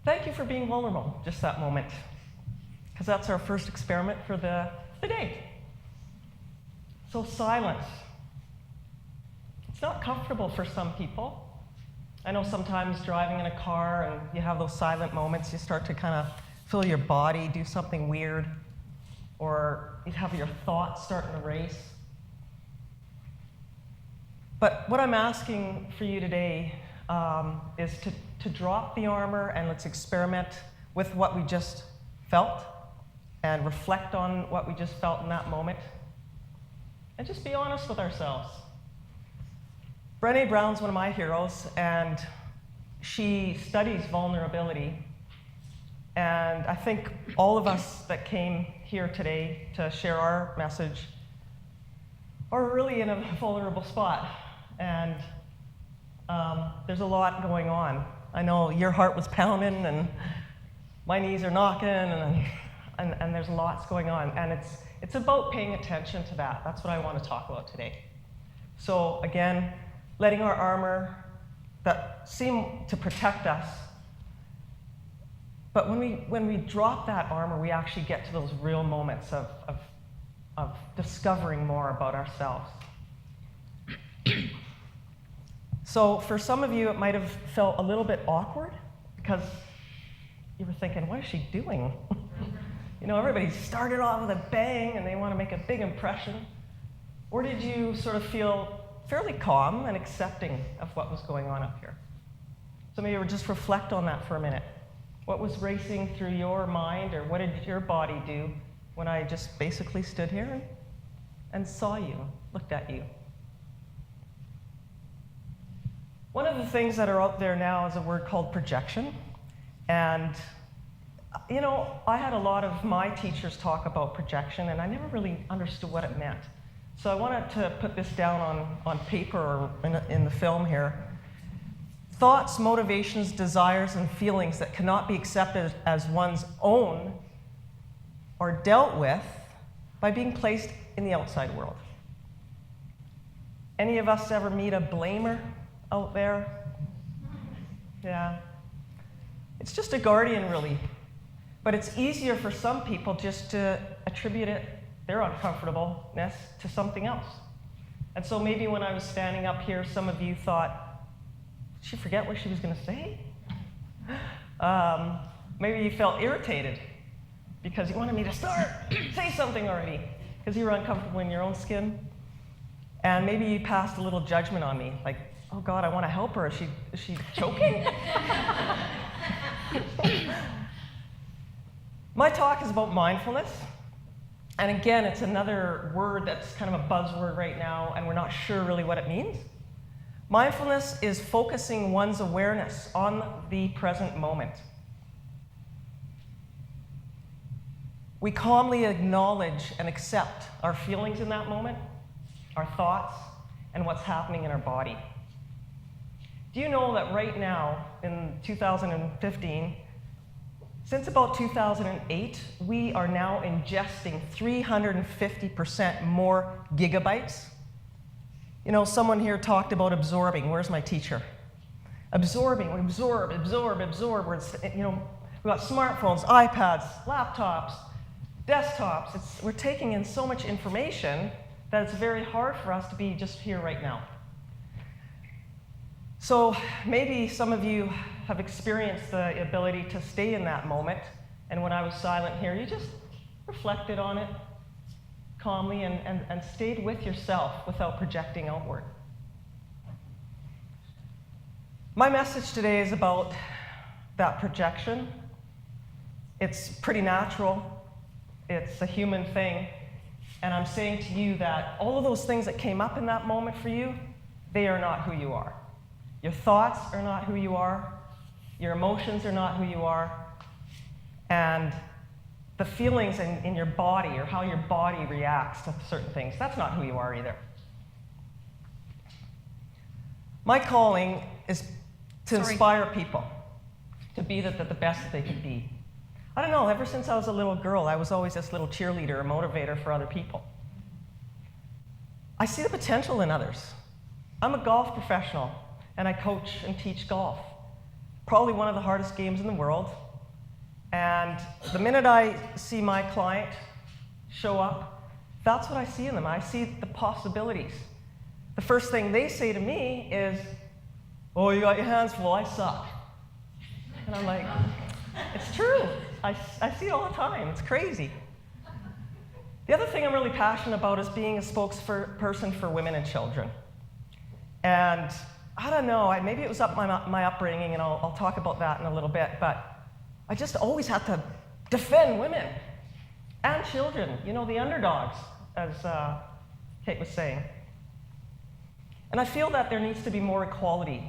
thank you for being vulnerable, just that moment. Because that's our first experiment for the day. So silence. It's not comfortable for some people. I know sometimes driving in a car and you have those silent moments, you start to kind of feel your body do something weird, or you have your thoughts starting to race. But what I'm asking for you today is to drop the armor and let's experiment with what we just felt and reflect on what we just felt in that moment. And just be honest with ourselves. Brené Brown's one of my heroes, and she studies vulnerability. And I think all of us that came here today to share our message are really in a vulnerable spot. And there's a lot going on. I know your heart was pounding, and my knees are knocking, and there's lots going on. And it's about paying attention to that. That's what I want to talk about today. So again, letting our armor that seem to protect us, but when we drop that armor, we actually get to those real moments of discovering more about ourselves. So for some of you, it might have felt a little bit awkward because you were thinking, what is she doing? You know, everybody started off with a bang and they want to make a big impression. Or did you sort of feel fairly calm and accepting of what was going on up here? Some of you would just reflect on that for a minute. What was racing through your mind, or what did your body do when I just basically stood here and saw you, looked at you? One of the things that are out there now is a word called projection. And, you know, I had a lot of my teachers talk about projection, and I never really understood what it meant. So I wanted to put this down on paper or in the film here. Thoughts, motivations, desires, and feelings that cannot be accepted as one's own are dealt with by being placed in the outside world. Any of us ever meet a blamer out there? Yeah. It's just a guardian, really. But it's easier for some people just to attribute their uncomfortableness to something else. And so maybe when I was standing up here, some of you thought, did she forget what she was going to say? Maybe you felt irritated because you wanted me to start, say something already, because you were uncomfortable in your own skin. And maybe you passed a little judgment on me, like, oh God, I want to help her. Is she choking? My talk is about mindfulness. And again, it's another word that's kind of a buzzword right now, and we're not sure really what it means. Mindfulness is focusing one's awareness on the present moment. We calmly acknowledge and accept our feelings in that moment, our thoughts, and what's happening in our body. Do you know that right now, in 2015, since about 2008, we are now ingesting 350% more gigabytes? You know, someone here talked about absorbing. Where's my teacher? Absorbing, we absorb. We're, you know, we've got smartphones, iPads, laptops, desktops. We're taking in so much information that it's very hard for us to be just here right now. So maybe some of you have experienced the ability to stay in that moment, and when I was silent here, you just reflected on it calmly and stayed with yourself without projecting outward. My message today is about that projection. It's pretty natural. It's a human thing. And I'm saying to you that all of those things that came up in that moment for you, they are not who you are. Your thoughts are not who you are. Your emotions are not who you are. And the feelings in your body, or how your body reacts to certain things, that's not who you are either. My calling is to inspire people to be the best that they can be. I don't know, ever since I was a little girl, I was always this little cheerleader or motivator for other people. I see the potential in others. I'm a golf professional, and I coach and teach golf. probably one of the hardest games in the world. And the minute I see my client show up, that's what I see in them. I see the possibilities. The first thing they say to me is, "Oh, you got your hands full, I suck." And I'm like, it's true. I see it all the time. It's crazy. The other thing I'm really passionate about is being a spokesperson for women and children. And I don't know, maybe it was my upbringing, and I'll talk about that in a little bit, but I just always had to defend women and children, you know, the underdogs, as Kate was saying. And I feel that there needs to be more equality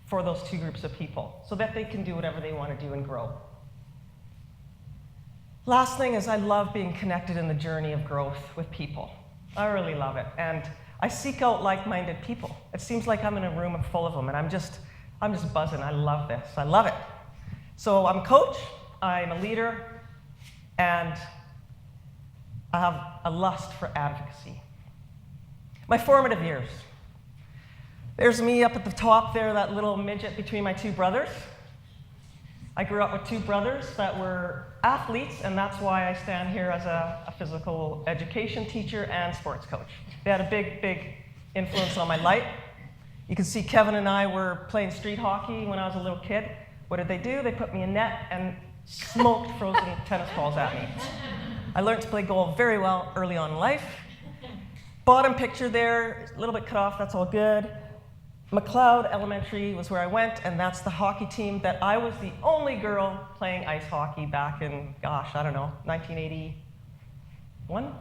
for those two groups of people so that they can do whatever they want to do and grow. Last thing is I love being connected in the journey of growth with people. I really love it. And I seek out like-minded people. It seems like I'm in a room full of them, and I'm just buzzing. I love this. I love it. So I'm a coach, I'm a leader, and I have a lust for advocacy. My formative years. There's me up at the top there, that little midget between my two brothers. I grew up with two brothers that were athletes, and that's why I stand here as a physical education teacher and sports coach. They had a big, big influence on my life. You can see Kevin and I were playing street hockey when I was a little kid. What did they do? They put me in net and smoked frozen tennis balls at me. I learned to play goal very well early on in life. Bottom picture there, a little bit cut off, that's all good. McLeod Elementary was where I went, and that's the hockey team that I was the only girl playing ice hockey back in, gosh, I don't know, 1981?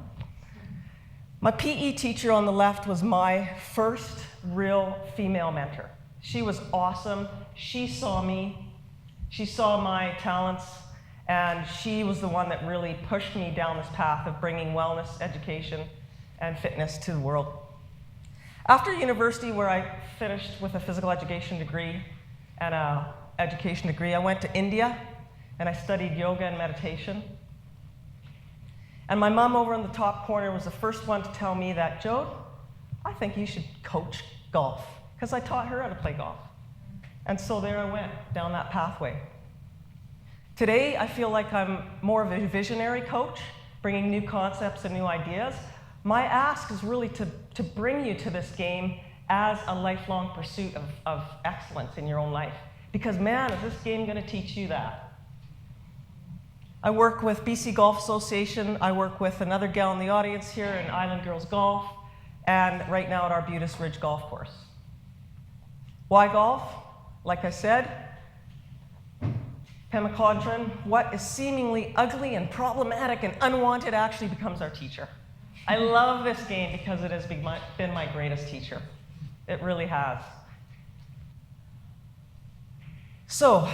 My PE teacher on the left was my first real female mentor. She was awesome. She saw me. She saw my talents, and she was the one that really pushed me down this path of bringing wellness, education, and fitness to the world. After university, where I finished with a physical education degree and an education degree, I went to India, and I studied yoga and meditation. And my mom over in the top corner was the first one to tell me that, "Jode, I think you should coach golf," because I taught her how to play golf. And so there I went, down that pathway. Today, I feel like I'm more of a visionary coach, bringing new concepts and new ideas. My ask is really to bring you to this game as a lifelong pursuit of excellence in your own life. Because man, is this game going to teach you that? I work with BC Golf Association. I work with another gal in the audience here in Island Girls Golf, and right now at Arbutus Ridge Golf Course. Why golf? Like I said, Pemmican, what is seemingly ugly and problematic and unwanted actually becomes our teacher. I love this game because it has been my greatest teacher. It really has. So,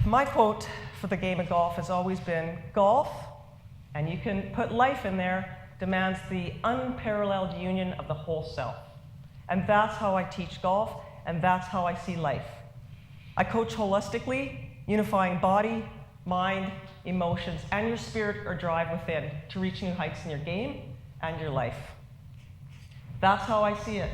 my quote for the game of golf has always been, golf, and you can put life in there, demands the unparalleled union of the whole self. And that's how I teach golf, and that's how I see life. I coach holistically, unifying body, mind, emotions, and your spirit or drive within to reach new heights in your game and your life. That's how I see it.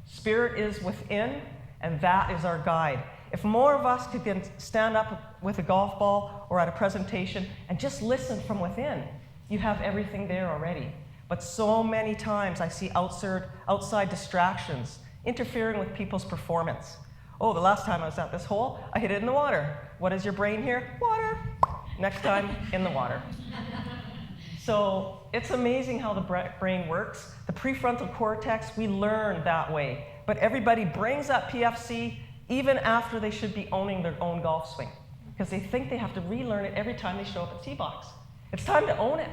Spirit is within, and that is our guide. If more of us could stand up with a golf ball or at a presentation and just listen from within, you have everything there already. But so many times I see outside distractions interfering with people's performance. Oh, the last time I was at this hole, I hit it in the water. What is your brain here? Water. Next time, in the water. So it's amazing how the brain works. The prefrontal cortex, we learn that way. But everybody brings up PFC even after they should be owning their own golf swing, because they think they have to relearn it every time they show up at tee box. It's time to own it.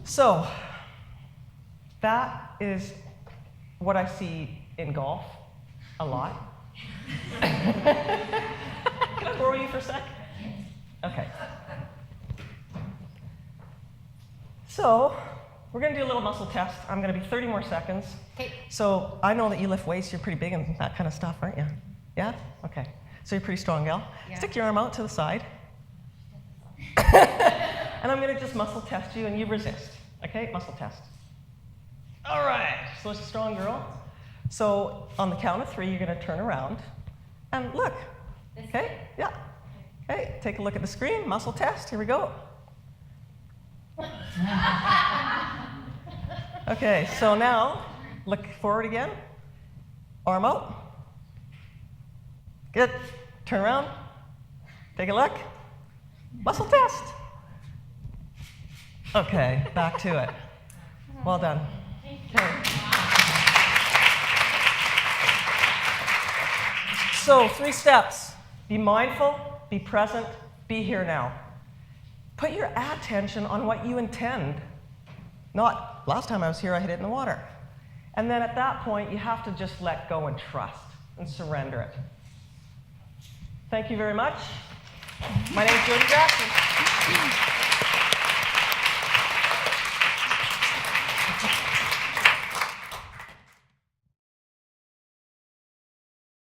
So that is what I see in golf a lot. Can I borrow you for a sec? Okay. So we're going to do a little muscle test. I'm going to be 30 more seconds. Okay. So I know that you lift weights. You're pretty big and that kind of stuff, aren't you? Yeah? Okay. So you're pretty strong, gal. Yeah. Stick your arm out to the side. And I'm going to just muscle test you, and you resist. Okay? Muscle test. All right. So it's a strong girl. So on the count of 3, you're going to turn around and look. Okay? Yeah. Okay, take a look at the screen. Muscle test. Here we go. Okay, so now look forward again. Arm out. Good. Turn around. Take a look. Muscle test. Okay, back to it. Well done. Okay. So 3 steps. Be mindful, be present, be here now. Put your attention on what you intend. Not, last time I was here, I hit it in the water. And then at that point, you have to just let go and trust and surrender it. Thank you very much. My name is Jody Jackson.